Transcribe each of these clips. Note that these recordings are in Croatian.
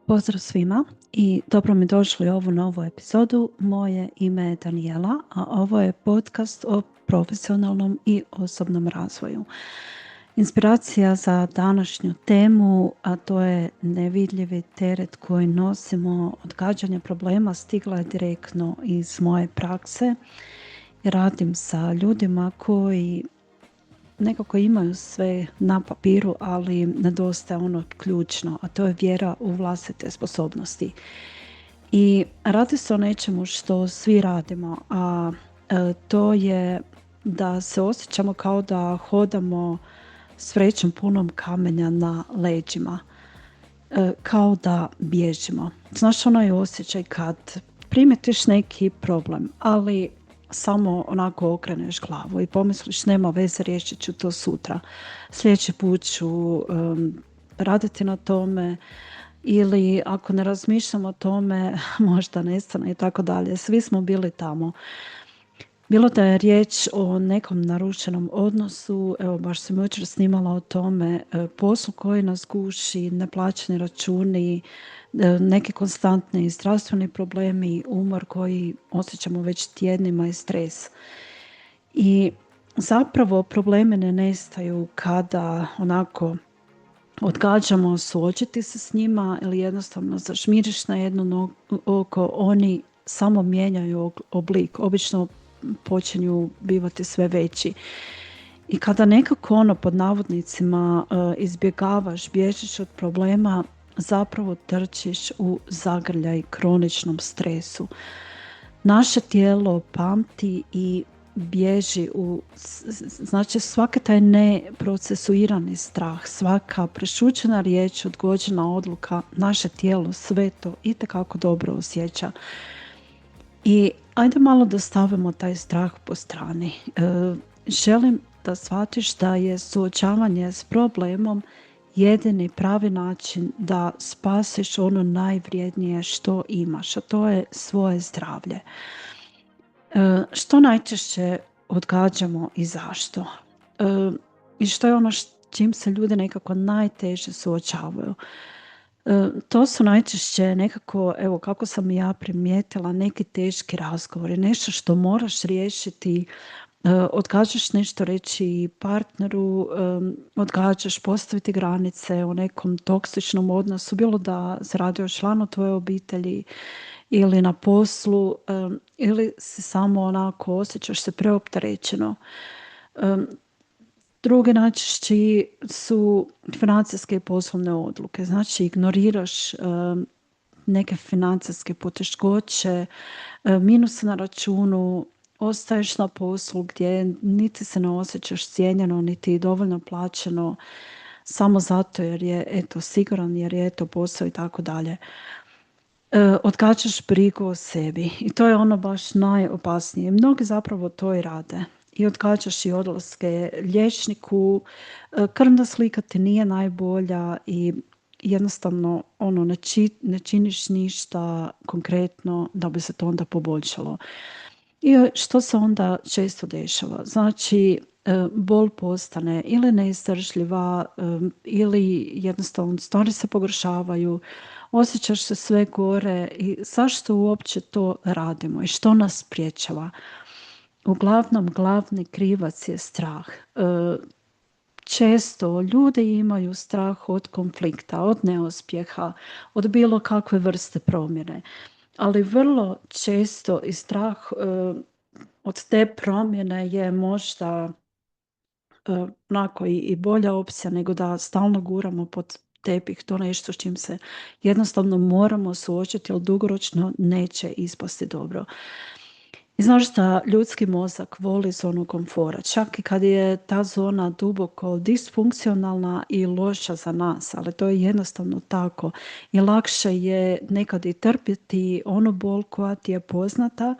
Pozdrav svima i dobro mi došli u ovu novu epizodu. Moje ime je Danijela, a ovo je podcast o profesionalnom i osobnom razvoju. Inspiracija za današnju temu, a to je nevidljivi teret koji nosimo, odgađanje problema, stigla je direktno iz moje prakse. Radim sa ljudima koji nekako imaju sve na papiru, ali im nedostaje ono ključno, a to je vjera u vlastite sposobnosti. I radi se o nečemu što svi radimo, a to je da se osjećamo kao da hodamo s vrećom punom kamenja na leđima, kao da bježimo. Znaš onaj osjećaj kad primetiš neki problem, ali samo onako okreneš glavu i pomisliš nema veze, riješit ću to sutra. Sljedeći put ću raditi na tome, ili ako ne razmišljam o tome možda nestane i tako dalje. Svi smo bili tamo. Bilo da je riječ o nekom narušenom odnosu, evo baš sam jučer snimala o tome, poslu koji nas guši, neplaćeni računi, neki konstantni zdravstveni problemi, umor koji osjećamo već tjednima i stres. I zapravo problemi ne nestaju kada onako odgađamo suočiti se s njima ili jednostavno zažmiriš na jedno oko, oni samo mijenjaju oblik, obično počinju bivati sve veći. I kada nekako pod navodnicima izbjegavaš, bježiš od problema, zapravo trčiš u zagrljaj kroničnom stresu. Naše tijelo pamti i bježi znači svaki taj neprocesuirani strah, svaka prešućena riječ, odgođena odluka, naše tijelo sve to itekako dobro osjeća. I ajde malo da stavimo taj strah po strani. Želim da shvatiš da je suočavanje s problemom jedini pravi način da spasiš ono najvrijednije što imaš, a to je svoje zdravlje. Što najčešće odgađamo i zašto? I što je ono čim se ljudi nekako najteže suočavaju? To su najčešće nekako, evo kako sam ja primijetila, neki teški razgovori, nešto što moraš riješiti, odgađaš nešto reći partneru, odgađaš postaviti granice u nekom toksičnom odnosu, bilo da se radi o članu tvoje obitelji ili na poslu, ili se samo onako osjećaš se preopterećeno. Drugi najčešći su financijske i poslovne odluke. Znači ignoriraš neke financijske poteškoće, minuse na računu, ostaješ na poslu gdje niti se ne osjećaš cijenjeno, niti dovoljno plaćeno, samo zato jer je siguran, jer je posao i tako dalje. Odgađaš brigu o sebi i to je ono baš najopasnije. Mnogi zapravo to i rade. I odgađaš i odlaske liječniku, krvna slika ti nije najbolja i jednostavno ne činiš ništa konkretno da bi se to onda poboljšalo. I što se onda često dešava? Znači, bol postane ili neizdržljiva ili jednostavno stvari se pogoršavaju, osjećaš se sve gore i zašto uopće to radimo i što nas sprječava? Uglavnom, glavni krivac je strah. Često ljudi imaju strah od konflikta, od neuspjeha, od bilo kakve vrste promjene. Ali vrlo često i strah od te promjene je možda onako i bolja opcija nego da stalno guramo pod tepih to nešto s čim se jednostavno moramo suočiti, ali dugoročno neće ispasti dobro. I znaš da ljudski mozak voli zonu komfora, čak i kad je ta zona duboko disfunkcionalna i loša za nas, ali to je jednostavno tako. I lakše je nekad i trpjeti onu bol koja ti je poznata,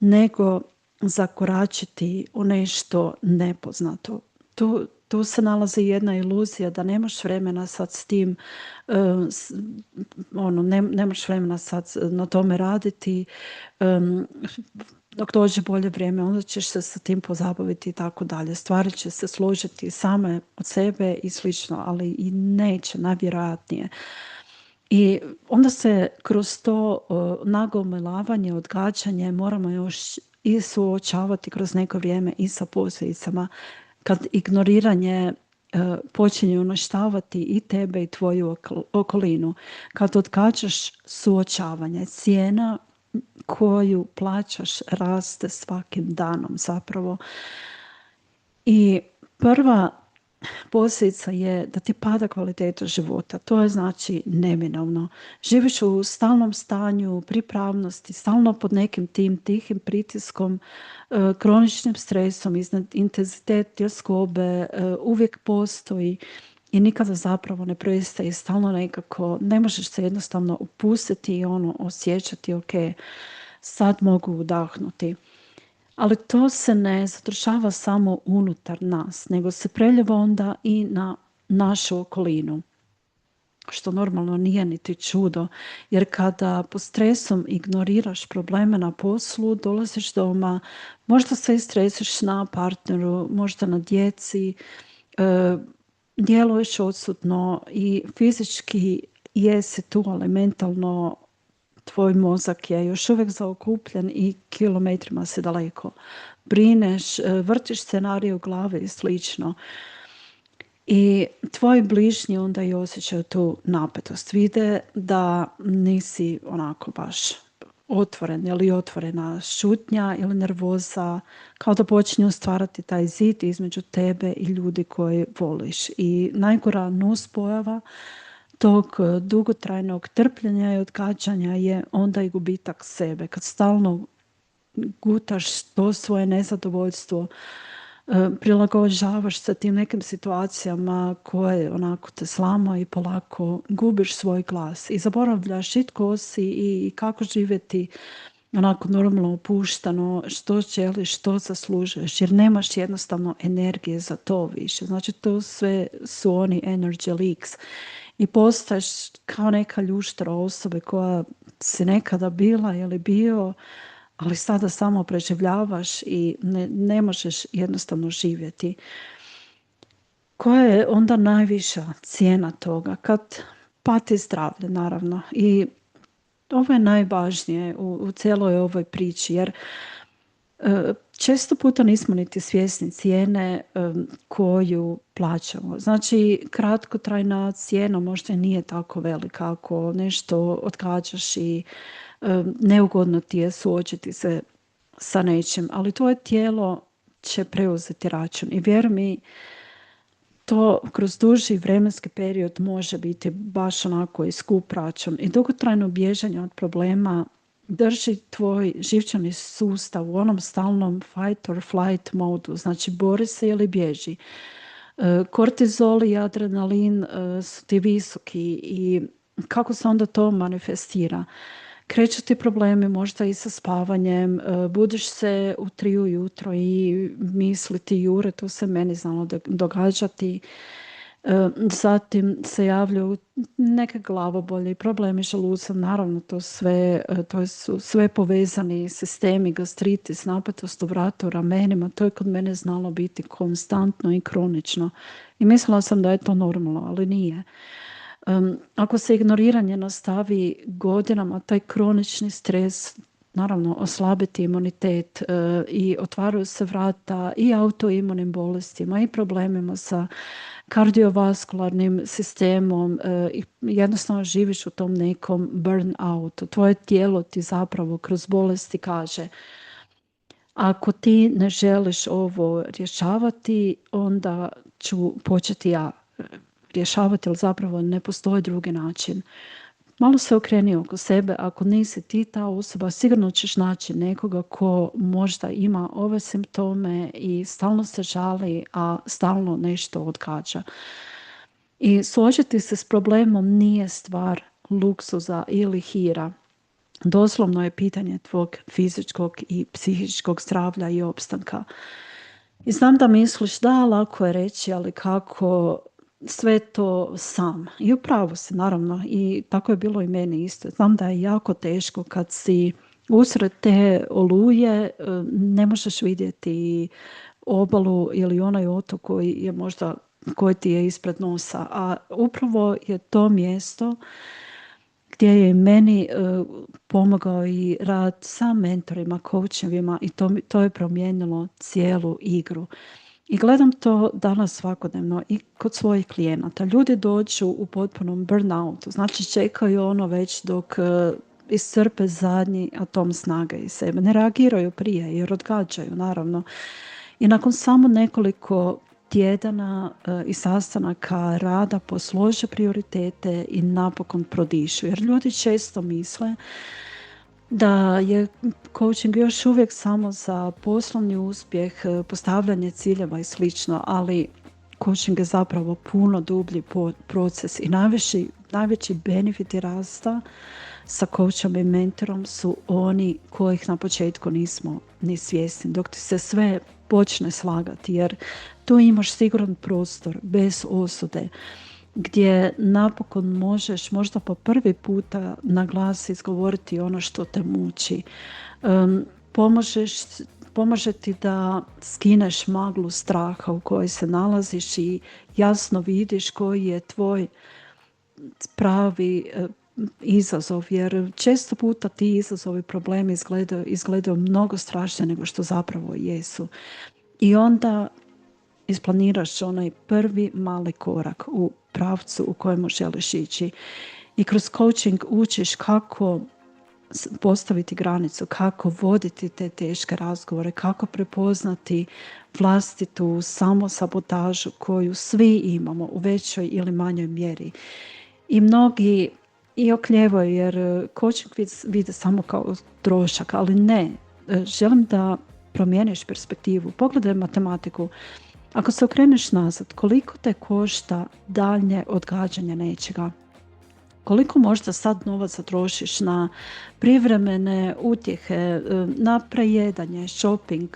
nego zakoračiti u nešto nepoznato. Tu se nalazi jedna iluzija da nemaš vremena sad s tim, nemaš vremena sad na tome raditi, dok dođe bolje vrijeme, onda ćeš se sa tim pozabaviti i tako dalje. Stvari će se složiti same od sebe i slično, ali i neće, najvjerojatnije. I onda se kroz to nagomilavanje, odgađanje moramo još i suočavati kroz neko vrijeme i sa posljedicama kad ignoriranje počinje uništavati i tebe i tvoju okolinu. Kad odgađaš suočavanje, cijena koju plaćaš raste svakim danom zapravo. I prva posljedica je da ti pada kvaliteta života. To je znači neminovno. Živiš u stalnom stanju pripravnosti, stalno pod nekim tim tihim pritiskom, kroničnim stresom, intenzitet tjeskobe uvijek postoji i nikada zapravo ne prestaje. Stalno nekako ne možeš se jednostavno upustiti i osjećati ok, sad mogu udahnuti. Ali to se ne zadržava samo unutar nas, nego se preljeva onda i na našu okolinu. Što normalno nije niti čudo, jer kada pod stresom ignoriraš probleme na poslu, dolaziš doma, možda se stresiš na partneru, možda na djeci, djeluješ odsutno i fizički jesi tu, ali mentalno tvoj mozak je još uvijek zaokupljen i kilometrima se daleko. Brineš, vrtiš scenarije u glavi i slično. I tvoji bližnji onda i osjećaju tu napetost. Vide da nisi onako baš otvoren ili otvorena, šutnja ili nervoza, kao da počinju stvarati taj zid između tebe i ljudi koje voliš. I najgora nuspojava tog dugotrajnog trpljenja i odgađanja je onda i gubitak sebe. Kad stalno gutaš to svoje nezadovoljstvo, prilagođavaš se tim nekim situacijama koje onako te slama i polako gubiš svoj glas i zaboravljaš i tko si i kako živjeti onako normalno opuštano, što želiš, što zaslužuješ, jer nemaš jednostavno energije za to više. Znači to sve su oni energy leaks i postaješ kao neka ljuštra osobe koja si nekada bila ili bio, ali sada samo preživljavaš i ne možeš jednostavno živjeti. Koja je onda najviša cijena toga? Kad pati zdravlje, naravno. I ovo je najvažnije u cijeloj ovoj priči, jer često puta nismo niti svjesni cijene koju plaćamo. Znači, kratkotrajna cijena možda nije tako velika ako nešto odgađaš i neugodno ti je suočiti se sa nečim, ali tvoje tijelo će preuzeti račun i vjeruj mi, to kroz duži vremenski period može biti baš onako i skup račun. I dugotrajno bježanje od problema drži tvoj živčani sustav u onom stalnom fight or flight modu, znači bori se ili bježi. Kortizol i adrenalin su ti visoki i kako se onda to manifestira? Kreću ti problemi možda i sa spavanjem, budiš se u 3 ujutro i misli ti jure, to se meni znalo događati. Zatim se javljaju neke glavobolje i problemi želuca, naravno to su sve povezani sistemi, gastritis, napetost u vratu, ramenima, to je kod mene znalo biti konstantno i kronično. I mislila sam da je to normalno, ali nije. Ako se ignoriranje nastavi godinama, taj kronični stres naravno oslabiti imunitet i otvaraju se vrata i autoimunim bolestima i problemima sa kardiovaskularnim sistemom i jednostavno živiš u tom nekom burnoutu. Tvoje tijelo ti zapravo kroz bolesti kaže ako ti ne želiš ovo rješavati, onda ću početi ja rješavati, ali zapravo ne postoji drugi način. Malo se okreni oko sebe, ako nisi ti ta osoba, sigurno ćeš naći nekoga ko možda ima ove simptome i stalno se žali, a stalno nešto odgađa. I suočiti se s problemom nije stvar luksuza ili hira. Doslovno je pitanje tvog fizičkog i psihičkog zdravlja i opstanka. I znam da misliš da lako je reći, ali kako sve to sam. I upravo si, naravno. I tako je bilo i meni isto. Znam da je jako teško kad si usred te oluje, ne možeš vidjeti obalu ili onaj otok koji ti je ispred nosa. A upravo je to mjesto gdje je meni pomogao i rad sa mentorima, coachovima i to je promijenilo cijelu igru. I gledam to danas svakodnevno i kod svojih klijenata. Ljudi dođu u potpunom burnoutu, znači čekaju ono već dok iscrpe zadnji atom snage iz sebe. Ne reagiraju prije jer odgađaju, naravno. I nakon samo nekoliko tjedana i sastanaka rada poslože prioritete i napokon prodišu. Jer ljudi često misle da je coaching još uvijek samo za poslovni uspjeh, postavljanje ciljeva i slično, ali coaching je zapravo puno dublji proces i najveći benefiti rasta sa coachom i mentorom su oni kojih na početku nismo ni svjesni, dok ti se sve počne slagati, jer tu imaš siguran prostor bez osude gdje napokon možeš možda po prvi puta na glas izgovoriti ono što te muči. Pomaže ti da skineš maglu straha u kojoj se nalaziš i jasno vidiš koji je tvoj pravi izazov, jer često puta ti izazovi, problemi izgledaju mnogo strašnije nego što zapravo jesu. I onda isplaniraš onaj prvi mali korak u pravcu u kojemu želiš ići. I kroz coaching učiš kako postaviti granicu, kako voditi te teške razgovore, kako prepoznati vlastitu samosabotažu koju svi imamo u većoj ili manjoj mjeri. I mnogi i okljevaju jer coaching vide samo kao trošak, ali ne. Želim da promijeniš perspektivu. Pogledaj matematiku. Ako se okreneš nazad, koliko te košta daljnje odgađanje nečega? Koliko možda sad novaca trošiš na privremene utjehe, na prejedanje, shopping,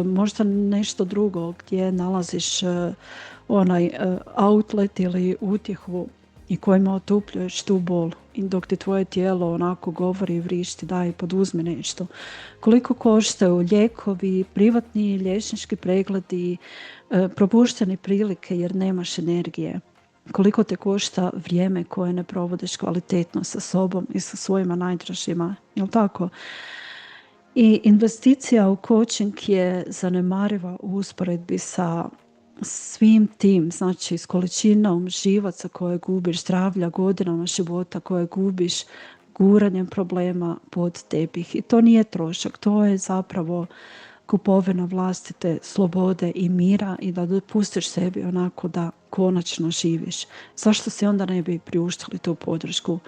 možda nešto drugo gdje nalaziš onaj outlet ili utjehu i kojima otupljuješ tu bol i dok ti tvoje tijelo onako govori i vrišti daj poduzmi nešto. Koliko koštaju lijekovi, privatni liječnički pregledi, propuštene prilike jer nemaš energije. Koliko te košta vrijeme koje ne provodiš kvalitetno sa sobom i sa svojima najdražima, jel tako? I investicija u coaching je zanemariva u usporedbi sa svim tim, znači s količinom živaca koje gubiš, zdravlja, godinama života koje gubiš, guranjem problema pod tepih. I to nije trošak, to je zapravo kupovina vlastite slobode i mira i da dopustiš sebi onako da konačno živiš. Zašto si onda ne bi priuštili tu podršku?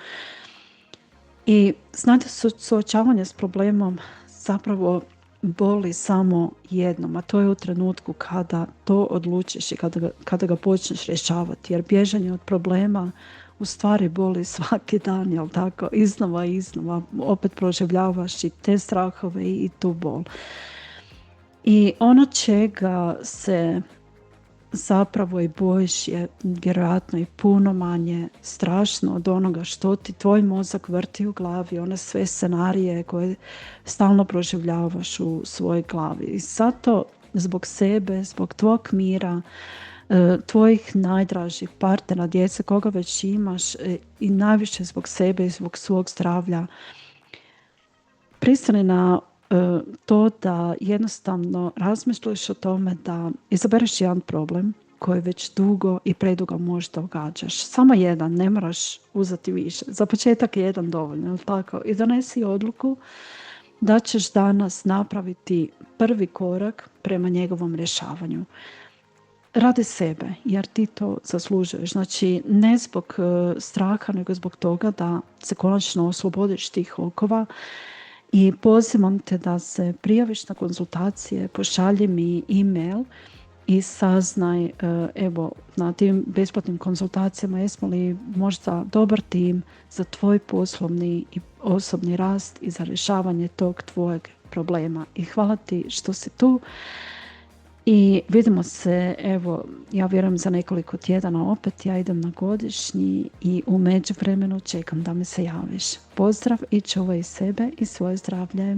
I znate, suočavanje s problemom zapravo boli samo jednom, a to je u trenutku kada to odlučiš i kada ga počneš rješavati. Jer bježanje od problema u stvari boli svaki dan, jel tako? Iznova i iznova opet proživljavaš i te strahove i tu bol. I ono čega se zapravo i bojiš je vjerojatno i puno manje strašno od onoga što ti tvoj mozak vrti u glavi, one sve scenarije koje stalno proživljavaš u svojoj glavi. I zato zbog sebe, zbog tvog mira, tvojih najdražih partnera, djece, koga već imaš i najviše zbog sebe i zbog svog zdravlja, pristani na to da jednostavno razmišljaš o tome da izabereš jedan problem koji već dugo i predugo možda odgađaš. Samo jedan, ne moraš uzeti više. Za početak je jedan dovoljno, tako? I donesi odluku da ćeš danas napraviti prvi korak prema njegovom rješavanju. Radi sebe, jer ti to zaslužuješ. Znači, ne zbog straha, nego zbog toga da se konačno oslobodiš tih okova. I pozivam te da se prijaviš na konzultacije, pošalji mi e-mail i saznaj evo na tim besplatnim konzultacijama jesmo li možda dobar tim za tvoj poslovni i osobni rast i za rješavanje tog tvojeg problema. I hvala ti što si tu i vidimo se, evo, ja vjerujem za nekoliko tjedana opet, ja idem na godišnji i u međuvremenu čekam da mi se javiš. Pozdrav i čuvaj sebe i svoje zdravlje.